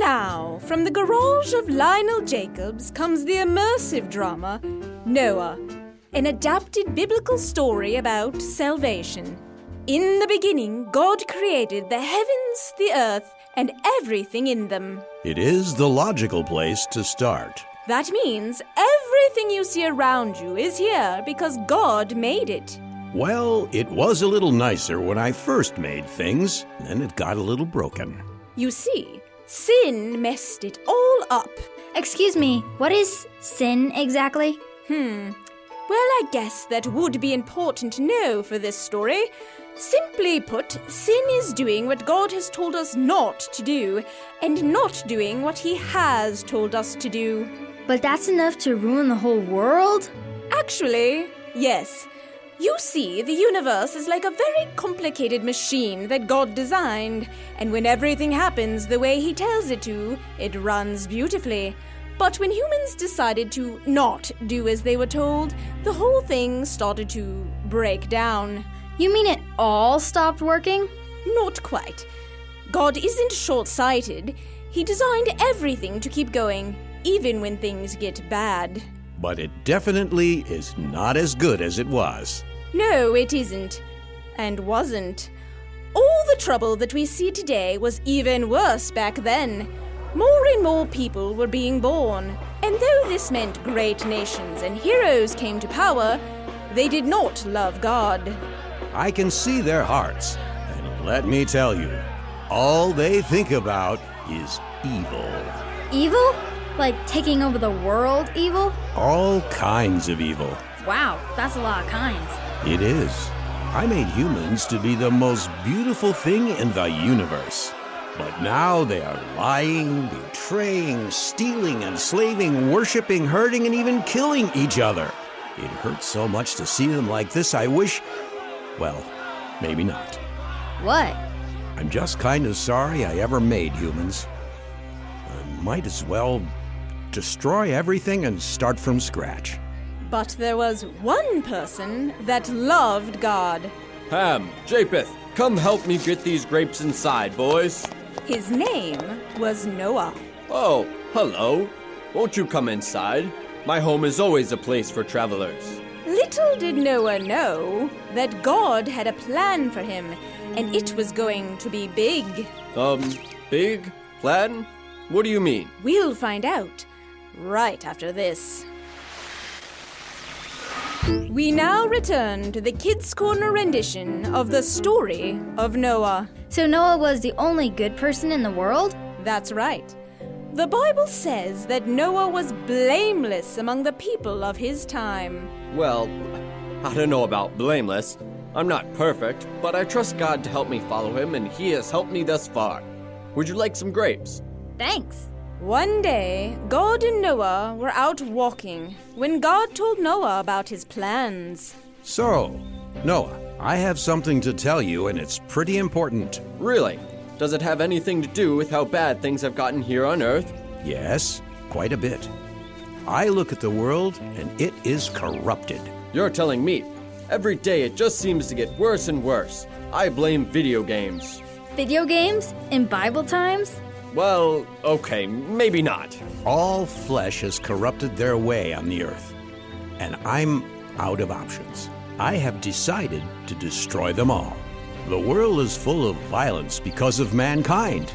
now, from the garage of Lionel Jacobs comes the immersive drama, Noah, an adapted biblical story about salvation. In the beginning, God created the heavens, the earth, and everything in them. It is the logical place to start. That means everything you see around you is here because God made it. Well, it was a little nicer when I first made things, then it got a little broken. You see, sin messed it all up. Excuse me, what is sin exactly? Well, I guess that would be important to know for this story. Simply put, sin is doing what God has told us not to do, and not doing what He has told us to do. But that's enough to ruin the whole world? Actually, yes. You see, the universe is like a very complicated machine that God designed, and when everything happens the way He tells it to, it runs beautifully. But when humans decided to not do as they were told, the whole thing started to break down. You mean it all stopped working? Not quite. God isn't short-sighted. He designed everything to keep going, even when things get bad. But it definitely is not as good as it was. No, it isn't. And wasn't. All the trouble that we see today was even worse back then. More and more people were being born, and though this meant great nations and heroes came to power, they did not love God. I can see their hearts, and let me tell you, all they think about is evil. Evil? Like taking over the world evil? All kinds of evil. Wow, that's a lot of kinds. It is. I made humans to be the most beautiful thing in the universe. But now they are lying, betraying, stealing, enslaving, worshiping, hurting, and even killing each other. It hurts so much to see them like this, I wish... Well, maybe not. What? I'm just kind of sorry I ever made humans. I might as well destroy everything and start from scratch. But there was one person that loved God. Ham, Japheth, come help me get these grapes inside, boys. His name was Noah. Oh, hello. Won't you come inside? My home is always a place for travelers. Little did Noah know that God had a plan for him, and it was going to be big. Big? Plan? What do you mean? We'll find out right after this. We now return to the Kids' Corner rendition of the story of Noah. So Noah was the only good person in the world? That's right. The Bible says that Noah was blameless among the people of his time. Well, I don't know about blameless. I'm not perfect, but I trust God to help me follow Him, and He has helped me thus far. Would you like some grapes? Thanks. One day, God and Noah were out walking when God told Noah about his plans. So, Noah, I have something to tell you, and it's pretty important. Really? Does it have anything to do with how bad things have gotten here on Earth? Yes, quite a bit. I look at the world, and it is corrupted. You're telling me. Every day it just seems to get worse and worse. I blame video games. Video games? In Bible times? Well, okay, maybe not. All flesh has corrupted their way on the earth, and I'm out of options. I have decided to destroy them all. The world is full of violence because of mankind,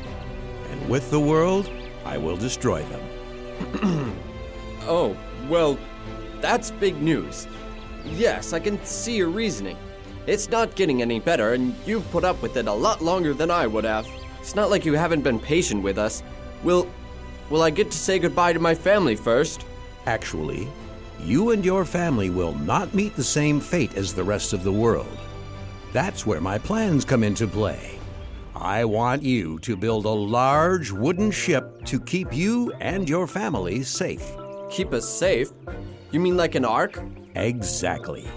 and with the world, I will destroy them. Oh, well, that's big news. Yes, I can see your reasoning. It's not getting any better, and you've put up with it a lot longer than I would have. It's not like you haven't been patient with us. Will I get to say goodbye to my family first? Actually, you and your family will not meet the same fate as the rest of the world. That's where my plans come into play. I want you to build a large wooden ship to keep you and your family safe. Keep us safe? You mean like an ark? Exactly.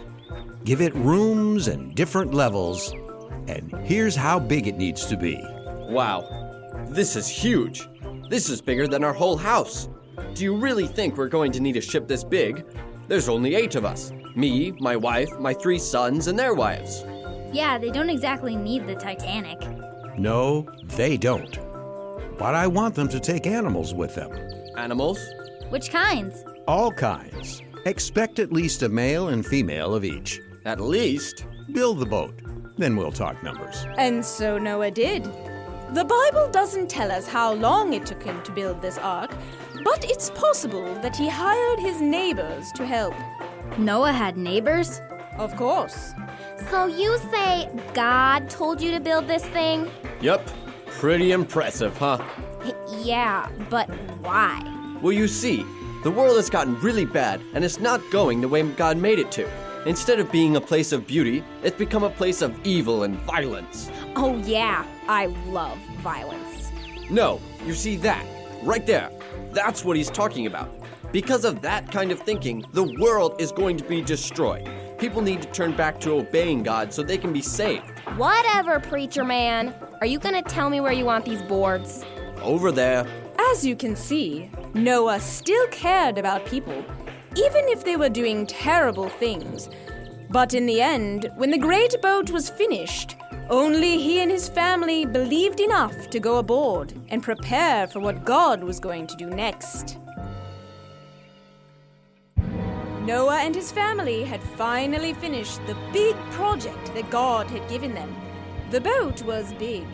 Give it rooms and different levels, and here's how big it needs to be. Wow, this is huge. This is bigger than our whole house. Do you really think we're going to need a ship this big? There's only 8 of us. Me, my wife, my 3 sons, and their wives. Yeah, they don't exactly need the Titanic. No, they don't. but I want them to take animals with them. Animals? Which kinds? All kinds. Expect at least a male and female of each. At least? Build the boat, then we'll talk numbers. And so Noah did. The Bible doesn't tell us how long it took him to build this ark, but it's possible that he hired his neighbors to help. Noah had neighbors? Of course. So you say God told you to build this thing? Yup. Pretty impressive, huh? Yeah, but why? Well, you see, the world has gotten really bad, and it's not going the way God made it to. Instead of being a place of beauty, it's become a place of evil and violence. Oh yeah, I love violence. No, you see that? Right there. That's what he's talking about. Because of that kind of thinking, the world is going to be destroyed. People need to turn back to obeying God so they can be saved. Whatever, preacher man. Are you gonna tell me where you want these boards? Over there. As you can see, Noah still cared about people, even if they were doing terrible things. But in the end, when the great boat was finished, only he and his family believed enough to go aboard and prepare for what God was going to do next. Noah and his family had finally finished the big project that God had given them. The boat was big.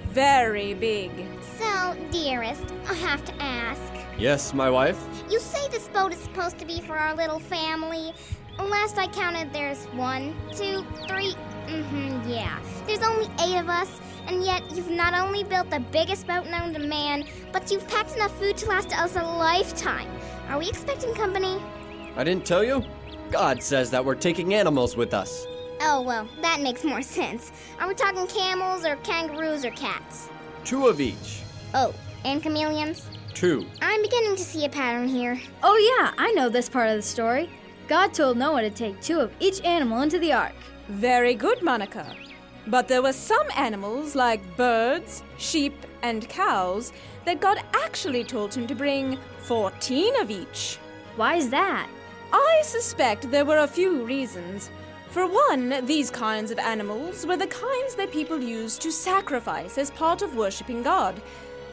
Very big. So, dearest, I have to ask. Yes, my wife? You say this boat is supposed to be for our little family. Last I counted, there's 1, 2, 3. Yeah. There's only 8 of us, and yet you've not only built the biggest boat known to man, but you've packed enough food to last us a lifetime. Are we expecting company? I didn't tell you? God says that we're taking animals with us. Oh, well, that makes more sense. Are we talking camels or kangaroos or cats? 2 of each. Oh, and chameleons? 2. I'm beginning to see a pattern here. Oh yeah, I know this part of the story. God told Noah to take 2 of each animal into the ark. Very good, Monica. But there were some animals like birds, sheep, and cows that God actually told him to bring 14 of each. Why is that? I suspect there were a few reasons. For one, these kinds of animals were the kinds that people used to sacrifice as part of worshipping God.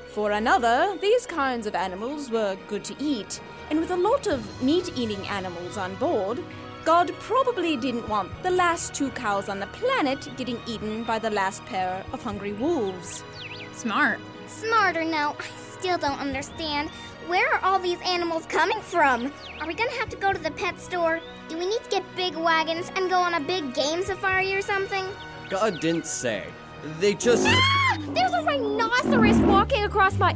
For another, these kinds of animals were good to eat, and with a lot of meat-eating animals on board, God probably didn't want the last 2 cows on the planet getting eaten by the last pair of hungry wolves. Smart. Smart or no, I still don't understand. Where are all these animals coming from? Are we gonna have to go to the pet store? Do we need to get big wagons and go on a big game safari or something? God didn't say. They just... Ah! There's a rhinoceros walking across my...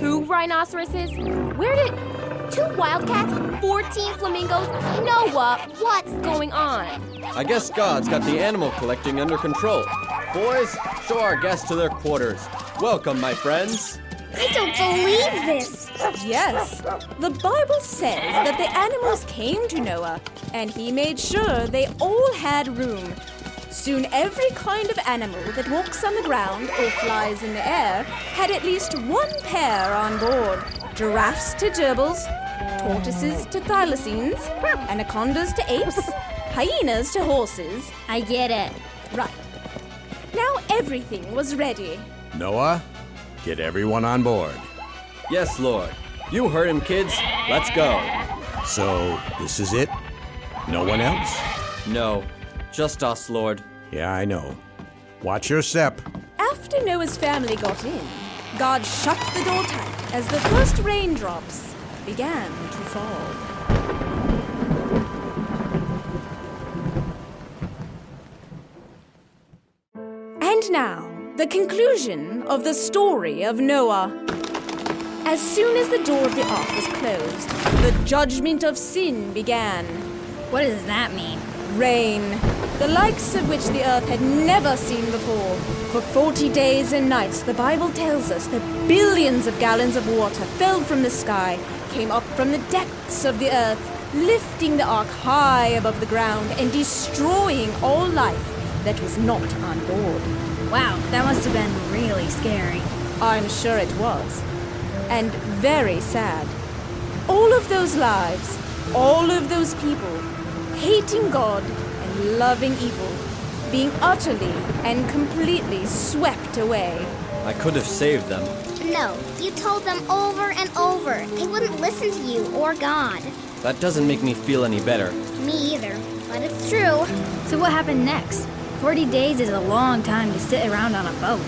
2 rhinoceroses? Where did... 2 wildcats? 14 flamingos? Noah, what's going on? I guess God's got the animal collecting under control. Boys, show our guests to their quarters. Welcome, my friends. I don't believe this! Yes, the Bible says that the animals came to Noah, and he made sure they all had room. Soon every kind of animal that walks on the ground or flies in the air had at least 1 pair on board. Giraffes to gerbils, tortoises to thylacines, anacondas to apes, hyenas to horses. I get it. Right. Now everything was ready. Noah, get everyone on board. Yes, Lord. You heard him, kids. Let's go. So, this is it? No one else? No, just us, Lord. Yeah, I know. Watch your step. After Noah's family got in, God shut the door tight as the first raindrops began to fall. And now, the conclusion of the story of Noah. As soon as the door of the ark was closed, the judgment of sin began. What does that mean? Rain, the likes of which the earth had never seen before. For 40 days and nights, the Bible tells us that billions of gallons of water fell from the sky, came up from the depths of the earth, lifting the ark high above the ground and destroying all life that was not on board. Wow, that must have been really scary. I'm sure it was. And very sad. All of those lives, all of those people, hating God and loving evil, being utterly and completely swept away. I could have saved them. No, you told them over and over. They wouldn't listen to you or God. That doesn't make me feel any better. Me either, but it's true. So what happened next? 40 days is a long time to sit around on a boat.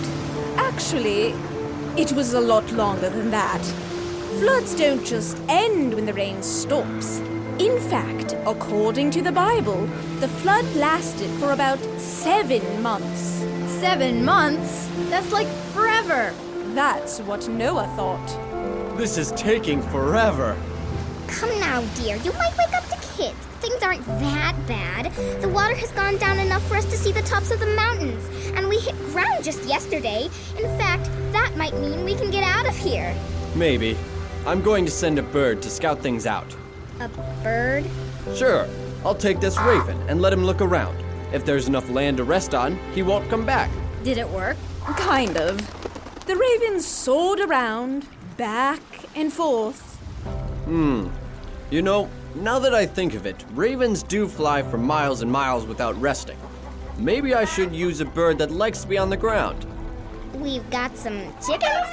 Actually, it was a lot longer than that. Floods don't just end when the rain stops. In fact, according to the Bible, the flood lasted for about 7 months. 7 months? That's like forever. That's what Noah thought. This is taking forever. Come now, dear. You might wake up the kids. Things aren't that bad. The water has gone down enough for us to see the tops of the mountains. And we hit ground just yesterday. In fact, that might mean we can get out of here. Maybe. I'm going to send a bird to scout things out. A bird? Sure, I'll take this raven and let him look around. If there's enough land to rest on, he won't come back. Did it work? Kind of. The raven soared around, back and forth. You know, now that I think of it, ravens do fly for miles and miles without resting. Maybe I should use a bird that likes to be on the ground. We've got some chickens?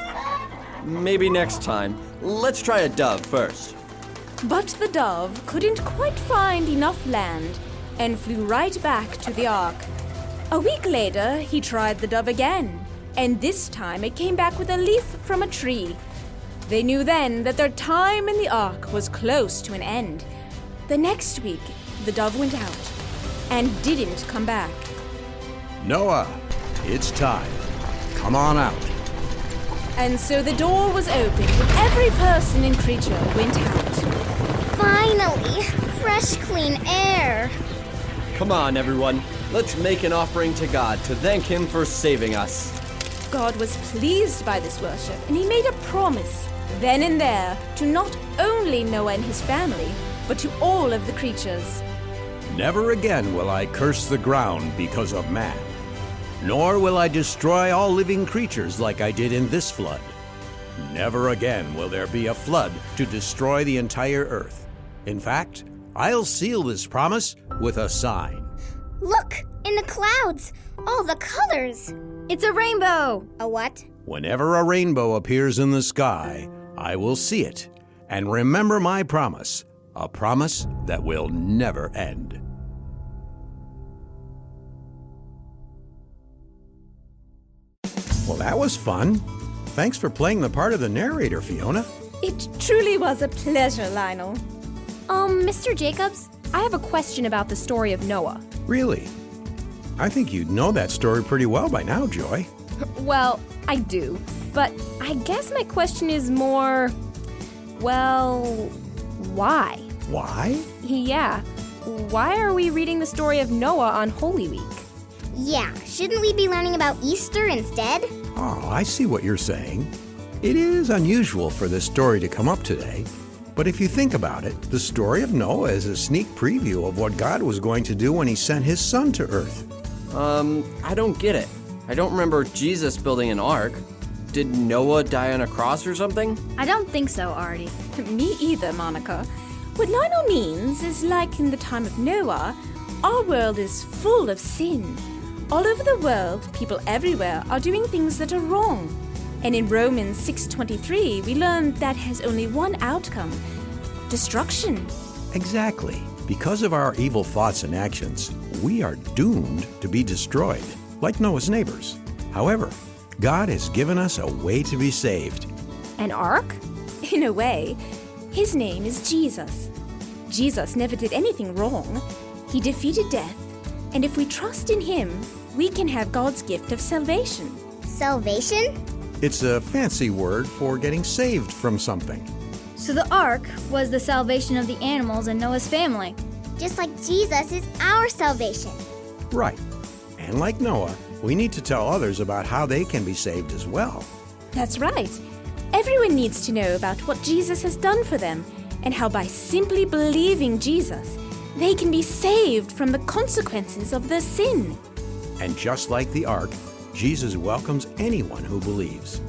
Maybe next time. Let's try a dove first. But the dove couldn't quite find enough land and flew right back to the ark. A week later, he tried the dove again, and this time it came back with a leaf from a tree. They knew then that their time in the ark was close to an end. The next week, the dove went out and didn't come back. Noah, it's time. Come on out. And so the door was opened and every person and creature went out. Finally! Fresh, clean air. Come on, everyone. Let's make an offering to God to thank Him for saving us. God was pleased by this worship, and he made a promise then and there to not only Noah and his family, but to all of the creatures. Never again will I curse the ground because of man, nor will I destroy all living creatures like I did in this flood. Never again will there be a flood to destroy the entire earth. In fact, I'll seal this promise with a sign. Look! In the clouds! All the colors! It's a rainbow! A what? Whenever a rainbow appears in the sky, I will see it and remember my promise, a promise that will never end. Well, that was fun. Thanks for playing the part of the narrator, Fiona. It truly was a pleasure, Lionel. Mr. Jacobs, I have a question about the story of Noah. Really? I think you know that story pretty well by now, Joy. Well, I do, but I guess my question is more, well, why? Why? Yeah, why are we reading the story of Noah on Holy Week? Yeah, shouldn't we be learning about Easter instead? Oh, I see what you're saying. It is unusual for this story to come up today, but if you think about it, the story of Noah is a sneak preview of what God was going to do when he sent his son to earth. I don't get it. I don't remember Jesus building an ark. Did Noah die on a cross or something? I don't think so, Artie. Me either, Monica. What Lionel means is like in the time of Noah, our world is full of sin. All over the world, people everywhere are doing things that are wrong. And in Romans 6:23, we learn that has only one outcome: destruction. Exactly. Because of our evil thoughts and actions, we are doomed to be destroyed, like Noah's neighbors. However, God has given us a way to be saved. An ark? In a way, his name is Jesus. Jesus never did anything wrong. He defeated death, and if we trust in him, we can have God's gift of salvation. Salvation? It's a fancy word for getting saved from something. So the ark was the salvation of the animals in Noah's family. Just like Jesus is our salvation. Right. And like Noah, we need to tell others about how they can be saved as well. That's right. Everyone needs to know about what Jesus has done for them and how by simply believing Jesus, they can be saved from the consequences of their sin. And just like the ark, Jesus welcomes anyone who believes.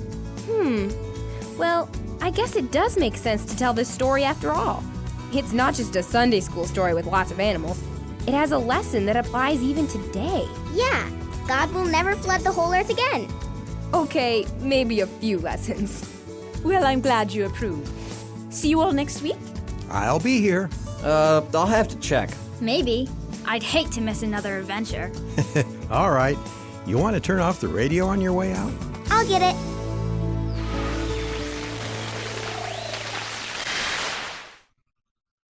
Well, I guess it does make sense to tell this story after all. It's not just a Sunday school story with lots of animals. It has a lesson that applies even today. Yeah, God will never flood the whole earth again. Okay, maybe a few lessons. Well, I'm glad you approve. See you all next week? I'll be here. I'll have to check. Maybe. I'd hate to miss another adventure. All right. You want to turn off the radio on your way out? I'll get it.